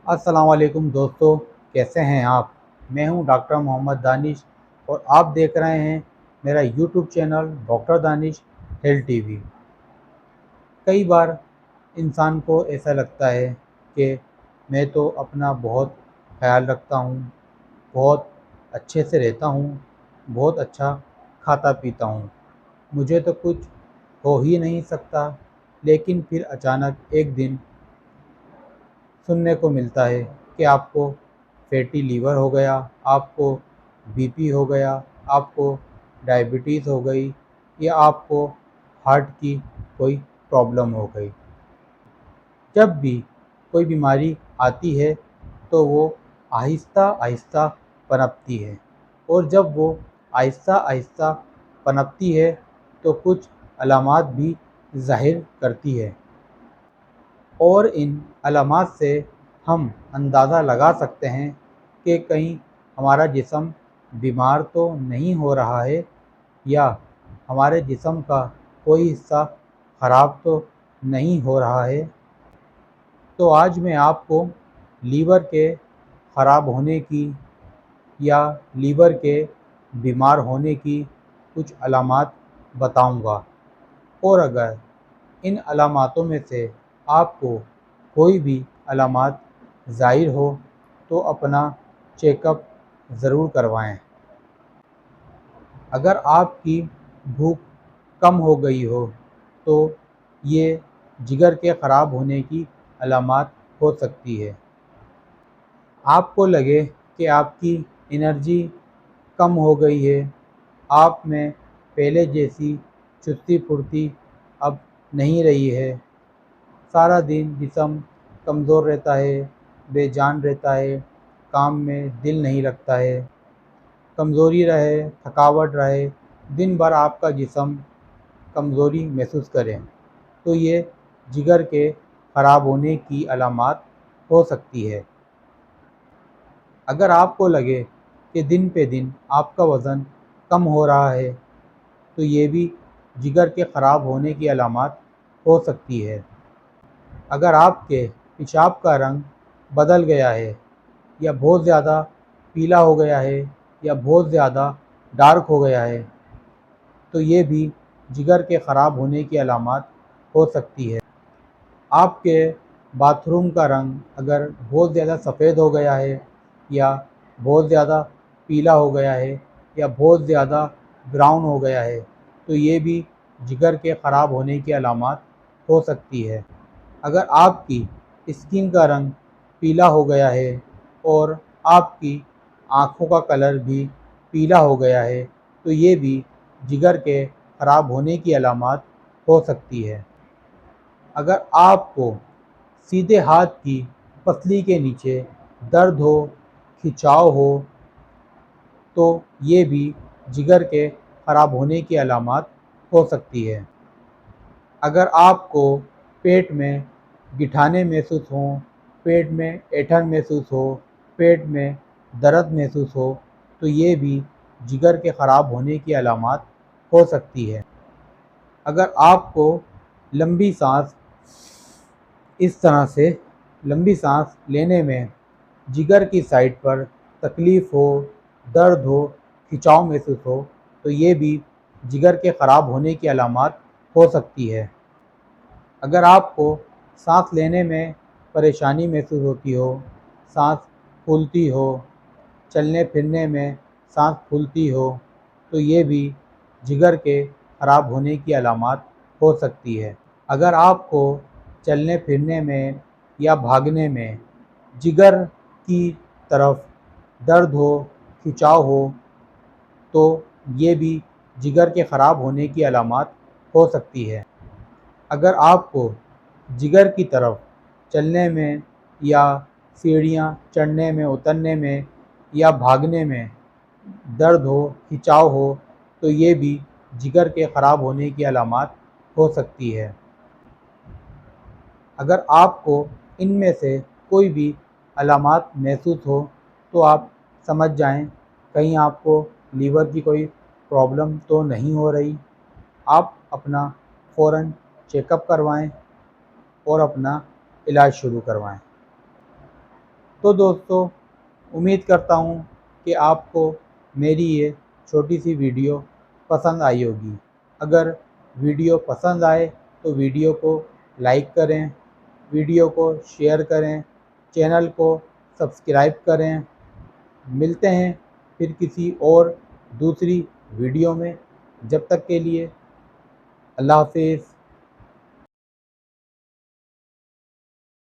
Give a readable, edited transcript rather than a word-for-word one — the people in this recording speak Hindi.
अस्सलाम वालेकुम दोस्तों, कैसे हैं आप। मैं हूं डॉक्टर मोहम्मद दानिश और आप देख रहे हैं मेरा YouTube channel doctor Danish health TV. कई बार इंसान को ऐसा लगता है कि मैं तो अपना बहुत ख्याल रखता हूं, बहुत अच्छे से रहता हूं, बहुत अच्छा खाता पीता हूं, मुझे तो कुछ हो ही नहीं सकता। लेकिन फिर अचानक एक दिन सुनने को मिलता है कि आपको फैटी लीवर हो गया, आपको बीपी हो गया, आपको डायबिटीज़ हो गई या आपको हार्ट की कोई प्रॉब्लम हो गई। जब भी कोई बीमारी आती है तो वो आहिस्ता आहिस्ता पनपती है, और जब वो आहिस्ता आहिस्ता पनपती है तो कुछ अलामात भी ज़ाहिर करती है, और इन अलामात से हम अंदाज़ा लगा सकते हैं कि कहीं हमारा जिस्म बीमार तो नहीं हो रहा है या हमारे जिस्म का कोई हिस्सा ख़राब तो नहीं हो रहा है। तो आज मैं आपको लीवर के ख़राब होने की या लीवर के बीमार होने की कुछ अलामात बताऊंगा, और अगर इन अलामातों में से आपको कोई भी अलामात ज़ाहिर हो तो अपना चेकअप ज़रूर करवाएं। अगर आपकी भूख कम हो गई हो तो ये जिगर के ख़राब होने की अलामात हो सकती है। आपको लगे कि आपकी एनर्जी कम हो गई है, आप में पहले जैसी चुस्ती फुर्ती अब नहीं रही है, सारा दिन जिस्म कमज़ोर रहता है, बेजान रहता है, काम में दिल नहीं लगता है, कमज़ोरी रहे, थकावट रहे, दिन भर आपका जिस्म कमज़ोरी महसूस करें, तो ये जिगर के ख़राब होने की अलामात हो सकती है। अगर आपको लगे कि दिन पे दिन आपका वज़न कम हो रहा है तो ये भी जिगर के ख़राब होने की अलामात हो सकती है। अगर आपके पेशाब का रंग बदल गया है या बहुत ज़्यादा पीला हो गया है या बहुत ज़्यादा डार्क हो गया है तो ये भी जिगर के ख़राब होने की अलामात हो सकती है। आपके बाथरूम का रंग अगर बहुत ज़्यादा सफ़ेद हो गया है या बहुत ज़्यादा पीला हो गया है या बहुत ज़्यादा ब्राउन हो गया है तो ये भी जिगर के ख़राब होने की अलामात हो सकती है। अगर आपकी स्किन का रंग पीला हो गया है और आपकी आँखों का कलर भी पीला हो गया है तो ये भी जिगर के ख़राब होने की अलामात हो सकती है। अगर आपको सीधे हाथ की पसली के नीचे दर्द हो, खिंचाव हो तो ये भी जिगर के ख़राब होने की अलामात हो सकती है। अगर आपको पेट में गिठाने महसूस हों, पेट में ऐंठन महसूस हो, पेट में दर्द महसूस हो तो ये भी जिगर के ख़राब होने की अलामात हो सकती है। अगर आपको लंबी सांस इस तरह से लंबी सांस लेने में जिगर की साइड पर तकलीफ़ हो, दर्द हो, खिंचाव महसूस हो तो ये भी जिगर के ख़राब होने की अलामात हो सकती है। अगर आपको सांस लेने में परेशानी महसूस होती हो, सांस फूलती हो, चलने फिरने में सांस फूलती हो तो ये भी जिगर के ख़राब होने की अलामात हो सकती है। अगर आपको चलने फिरने में या भागने में जिगर की तरफ दर्द हो, खिंचाव हो तो ये भी जिगर के ख़राब होने की अलामात हो सकती है। अगर आपको जिगर की तरफ चलने में या सीढ़ियाँ चढ़ने में, उतरने में या भागने में दर्द हो, खिंचाव हो तो ये भी जिगर के ख़राब होने की अलामात हो सकती है। अगर आपको इनमें से कोई भी अलामात महसूस हो तो आप समझ जाएं कहीं आपको लीवर की कोई प्रॉब्लम तो नहीं हो रही। आप अपना फ़ौरन चेकअप करवाएं और अपना इलाज शुरू करवाएं। तो दोस्तों, उम्मीद करता हूँ कि आपको मेरी ये छोटी सी वीडियो पसंद आई होगी। अगर वीडियो पसंद आए तो वीडियो को लाइक करें, वीडियो को शेयर करें, चैनल को सब्सक्राइब करें। मिलते हैं फिर किसी और दूसरी वीडियो में। जब तक के लिए अल्लाह हाफ़िज़।